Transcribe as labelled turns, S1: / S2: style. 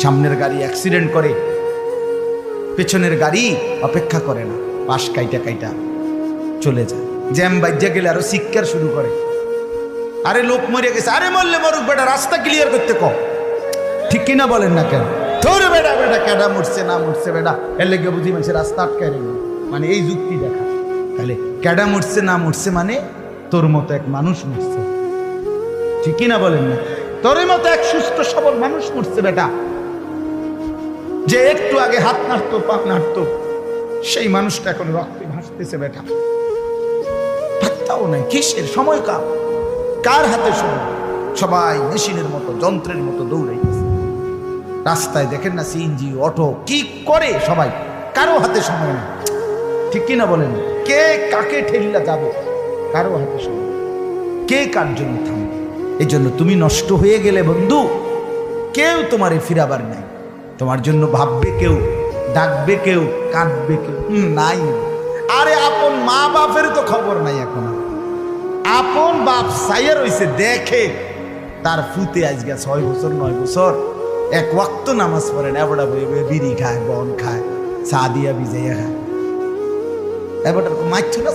S1: সামনের গাড়ি অ্যাক্সিডেন্ট করে, পেছনের গাড়ি অপেক্ষা করে না, পাশ কাইটা কাইটা চলে যায়। জ্যাম বাজ্যা গেলে আরো চিৎকার শুরু করে, আরে লোক মরে গেছে, আরে মরলে মরুক বেটা, রাস্তা ক্লিয়ার করতে কম। ঠিক কিনা বলেন না কেন? ধরে বেটা বেটা কেডা মরছে না মরছে বেটা, এর লেগে বুঝি মানুষের রাস্তা আটকায় রেখে, মানে এই যুক্তি দেখা। তাহলে কেডা মরছে না মরছে মানে তোর মতো এক মানুষ মরছে। ঠিক কিনা বলেন না? তোর মতো এক সুস্থ সবল মানুষ মরছে বেটা, যে একটু আগে হাত নাড়তো পা নাড়তো, সেই মানুষটা এখন রক্তে ভাসতেছে বেটা। পাত্তাও নাই, কিসের সময় কার হাতে সময়? সবাই মেশিনের মতো যন্ত্রের মতো দৌড়াইতেছে। রাস্তায় দেখেন না সিএনজি অটো কি করে সবাই, কারো হাতে সময় নেই। ঠিক কিনা বলেন? কে কাকে ঠেলিলা যাবে, কারো হাতে সময়, কে কার জন্য থামবে। এই জন্য তুমি নষ্ট হয়ে গেলে বন্ধু, কেউ তোমারে ফিরাবার নাই। তোমার জন্য ভাববে কেউ, ডাকবে কেউ, কাঁদবে কেউ নাই। আরে আপন মা বাপের তো খবর নাই এখন। আপন বাপ সাইয়া রইছে, দেখে তার ফুতে আজকে 6 বছর 9 বছর এক ওয়াক্ত নামাজ পড়ে না, এবড়া বই বিড়ি খায়, বন খায়, চা দিয়া ভিজাইয়া খায়, এবড়া মাইছ না।